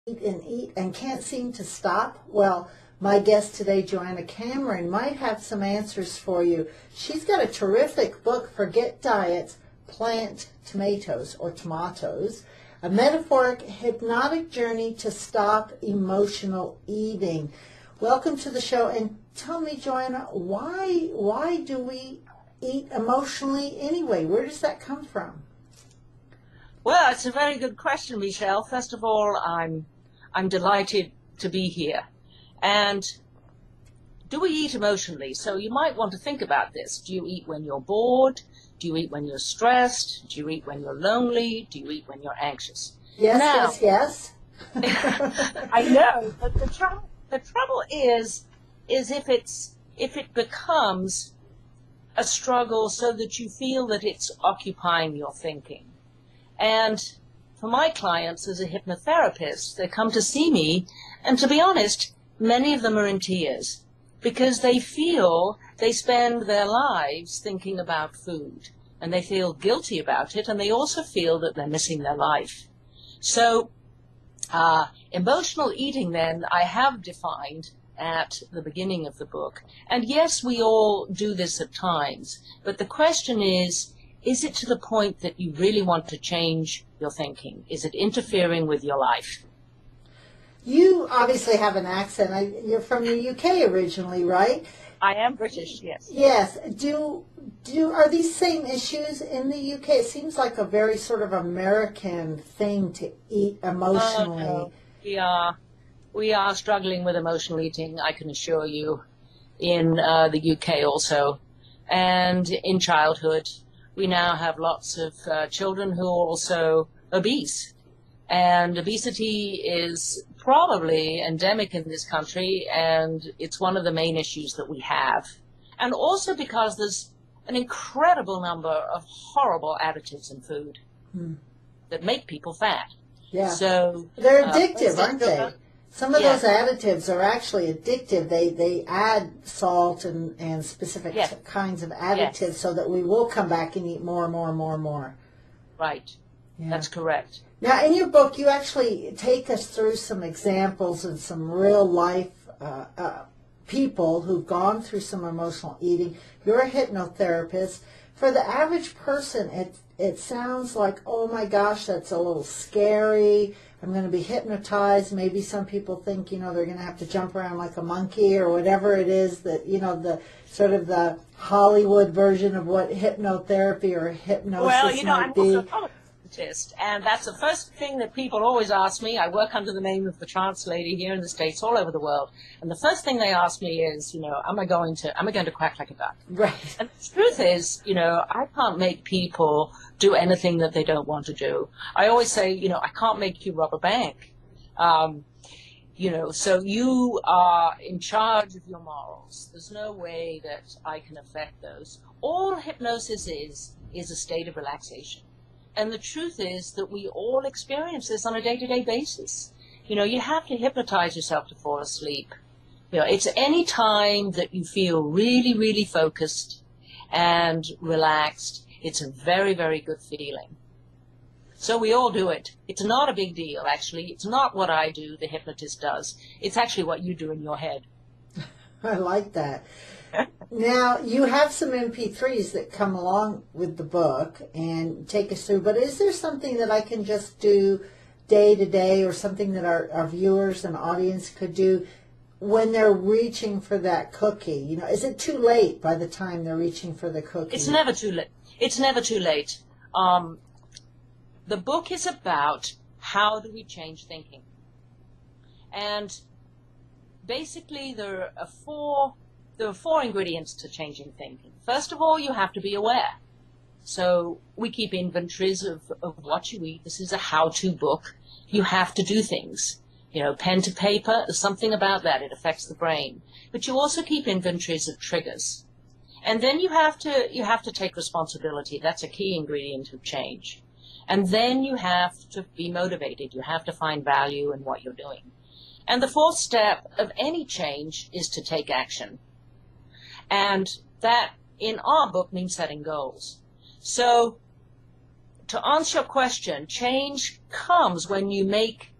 Eat and can't seem to stop? Well, my guest today, Joanna Cameron, might have some answers for you. She's got a terrific book, Forget Diets, Plant Tomatoes or Tomatoes, a metaphoric hypnotic journey to stop emotional eating. Welcome to the show, and tell me, Joanna, why do we eat emotionally anyway? Where does that come from? Well, it's a very good question, Michelle. First of all, I'm delighted to be here. And do we eat emotionally? So you might want to think about this. Do you eat when you're bored? Do you eat when you're stressed? Do you eat when you're lonely? Do you eat when you're anxious? Yes, now, yes. I know, but the trouble is if it becomes a struggle so that you feel that it's occupying your thinking. And for my clients as a hypnotherapist, they come to see me, and to be honest, many of them are in tears because they feel they spend their lives thinking about food, and they feel guilty about it, and they also feel that they're missing their life. So emotional eating, then, I have defined at the beginning of the book. And yes, we all do this at times, but the question is it to the point that you really want to change your thinking? Is it interfering with your life? You obviously have an accent. You're from the UK originally, right? I am British, yes. Yes. Are these same issues in the UK? It seems like a very sort of American thing to eat emotionally. Oh, no. We are struggling with emotional eating, I can assure you, in the UK also. And in childhood, we now have lots of children who are also obese. And obesity is probably endemic in this country, and it's one of the main issues that we have. And also because there's an incredible number of horrible additives in food that make people fat. Yeah. So they're addictive, aren't they? Some of yes. those additives are actually addictive. They add salt and specific kinds of additives so that we will come back and eat more and more and more and more. Right. Yeah. That's correct. Now, in your book, you actually take us through some examples of some real life people who've gone through some emotional eating. You're a hypnotherapist. For the average person, it sounds like, oh my gosh, that's a little scary. I'm going to be hypnotized. Maybe some people think, they're going to have to jump around like a monkey or whatever it is that, the sort of the Hollywood version of what hypnotherapy or hypnosis might be. I'm also a hypnotist, and that's the first thing that people always ask me. I work under the name of the Trance Lady here in the States, all over the world. And the first thing they ask me is, am I going to quack like a duck? Right. And the truth is, I can't make people do anything that they don't want to do. I always say, I can't make you rob a bank. So you are in charge of your morals. There's no way that I can affect those. All hypnosis is a state of relaxation. And the truth is that we all experience this on a day-to-day basis. You have to hypnotize yourself to fall asleep. It's any time that you feel really, really focused and relaxed. It's a very, very good feeling. So we all do it. It's not a big deal, actually. It's not what I do, the hypnotist does. It's actually what you do in your head. I like that. Now, you have some MP3s that come along with the book and take us through, but is there something that I can just do day to day or something that our viewers and audience could do when they're reaching for that cookie? Is it too late by the time they're reaching for the cookie? It's never too late. It's never too late. The book is about how do we change thinking. And basically there are four ingredients to changing thinking. First of all, you have to be aware. So we keep inventories of what you eat. This is a how-to book. You have to do things. Pen to paper, there's something about that. It affects the brain. But you also keep inventories of triggers. And then you have to take responsibility. That's a key ingredient of change. And then you have to be motivated. You have to find value in what you're doing. And the fourth step of any change is to take action. And that, in our book, means setting goals. So to answer your question, change comes when you make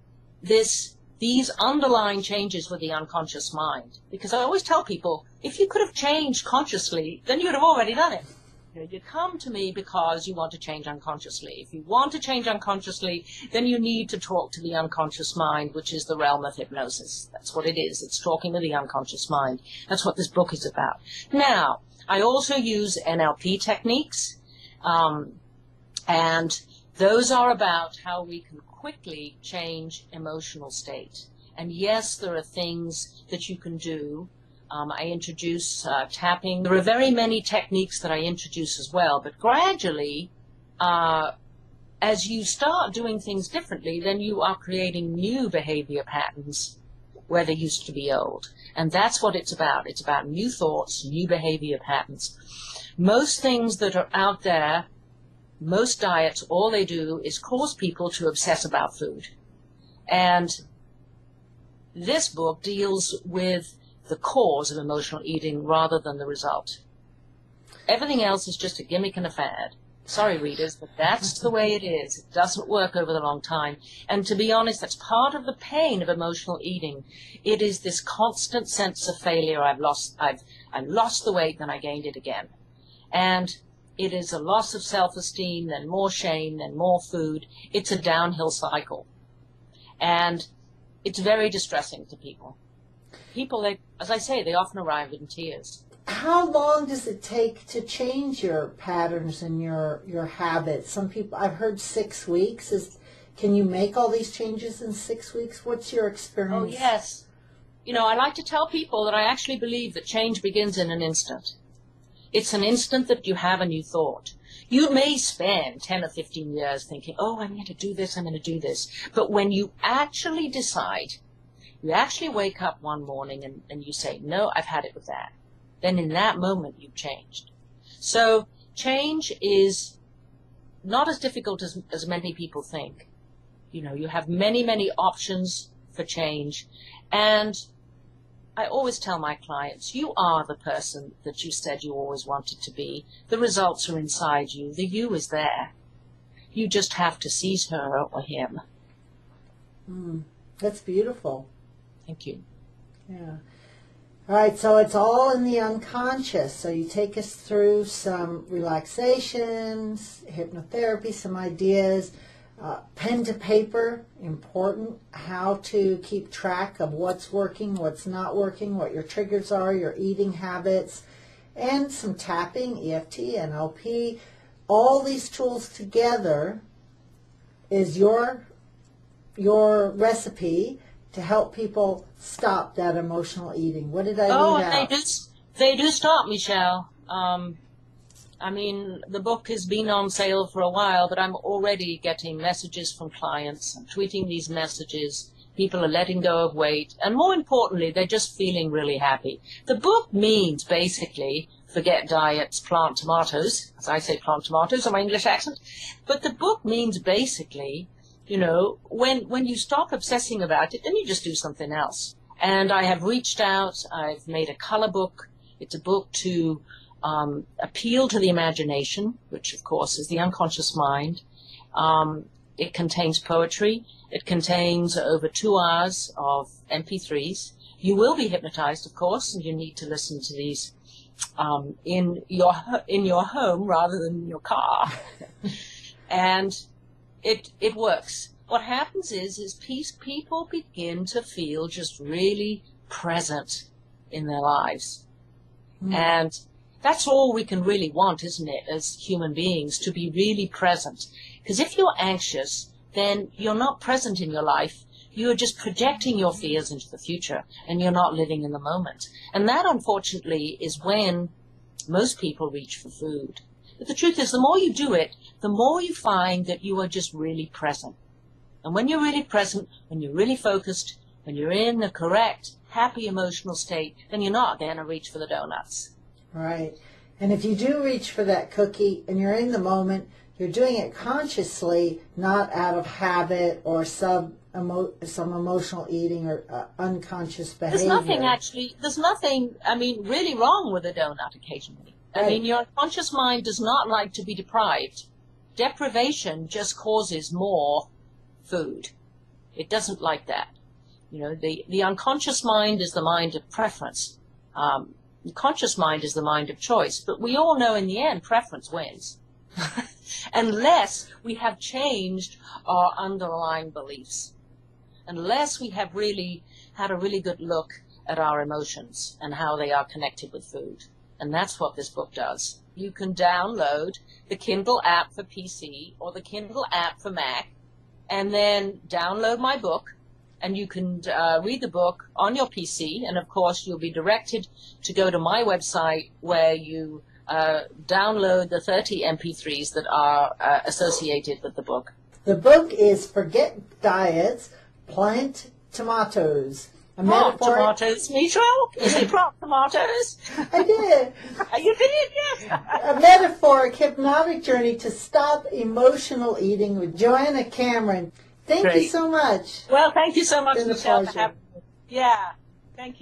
this these underlying changes with the unconscious mind. Because I always tell people, if you could have changed consciously, then you'd have already done it. You come to me because you want to change unconsciously. If you want to change unconsciously, then you need to talk to the unconscious mind, which is the realm of hypnosis. That's what it is. It's talking to the unconscious mind. That's what this book is about. Now, I also use NLP techniques, and those are about how we can quickly change emotional state. And yes, there are things that you can do. I introduce tapping. There are very many techniques that I introduce as well, but gradually, as you start doing things differently, then you are creating new behavior patterns where they used to be old. And that's what it's about. It's about new thoughts, new behavior patterns. Most things that are out there, most diets, all they do is cause people to obsess about food. And this book deals with the cause of emotional eating rather than the result. Everything else is just a gimmick and a fad. Sorry, readers, but that's the way it is. It doesn't work over the long time. And to be honest, that's part of the pain of emotional eating. It is this constant sense of failure. I lost the weight, then I gained it again. And it is a loss of self-esteem, then more shame, then more food. It's a downhill cycle. And it's very distressing to people. People, as I say, they often arrive in tears. How long does it take to change your patterns and your habits? Some people, I've heard 6 weeks. Can you make all these changes in 6 weeks? What's your experience? Oh, yes. I like to tell people that I actually believe that change begins in an instant. It's an instant that you have a new thought. You may spend 10 or 15 years thinking, oh, I'm going to do this, I'm going to do this. But when you actually decide, you actually wake up one morning and you say, no, I've had it with that. Then in that moment, you've changed. So change is not as difficult as many people think. You have many, many options for change. And I always tell my clients, you are the person that you said you always wanted to be. The results are inside you. The you is there. You just have to seize her or him. That's beautiful. Thank you. Yeah. All right, so it's all in the unconscious. So you take us through some relaxations, hypnotherapy, some ideas, pen to paper, important, how to keep track of what's working, what's not working, what your triggers are, your eating habits, and some tapping, EFT, NLP. All these tools together is your recipe to help people stop that emotional eating. What did I leave out? They do stop, Michelle. The book has been on sale for a while, but I'm already getting messages from clients. I'm tweeting these messages. People are letting go of weight. And more importantly, they're just feeling really happy. The book means basically, forget diets, plant tomatoes. As I say, plant tomatoes in my English accent. But the book means basically, when you stop obsessing about it, then you just do something else. And I have reached out. I've made a color book. It's a book to appeal to the imagination, which, of course, is the unconscious mind. It contains poetry. It contains over 2 hours of MP3s. You will be hypnotized, of course, and you need to listen to these in your home rather than in your car. And it works. What happens is people begin to feel just really present in their lives. And that's all we can really want, isn't it, as human beings, to be really present. Because if you're anxious, then you're not present in your life. You're just projecting your fears into the future, and you're not living in the moment. And that, unfortunately, is when most people reach for food. But the truth is, the more you do it, the more you find that you are just really present. And when you're really present, when you're really focused, when you're in the correct, happy emotional state, then you're not going to reach for the donuts. Right. And if you do reach for that cookie and you're in the moment, you're doing it consciously, not out of habit or some emotional eating or unconscious behavior. There's nothing really wrong with a donut occasionally. Right. Your unconscious mind does not like to be deprived. Deprivation just causes more food. It doesn't like that. You know, the unconscious mind is the mind of preference. The conscious mind is the mind of choice. But we all know in the end, preference wins. Unless we have changed our underlying beliefs. Unless we have really had a really good look at our emotions and how they are connected with food. And that's what this book does. You can download the Kindle app for PC or the Kindle app for Mac, and then download my book, and you can read the book on your PC, and of course you'll be directed to go to my website where you download the 30 MP3s that are associated with the book. The book is Forget Diets, Plant Tomatoes. Tomatoes, Michelle? You say plant tomatoes? I did. You did, yes. A metaphoric hypnotic journey to stop emotional eating with Joanna Cameron. Thank you so much. Well, thank you so much, It's been a Michelle, pleasure. for having me. Yeah, thank you.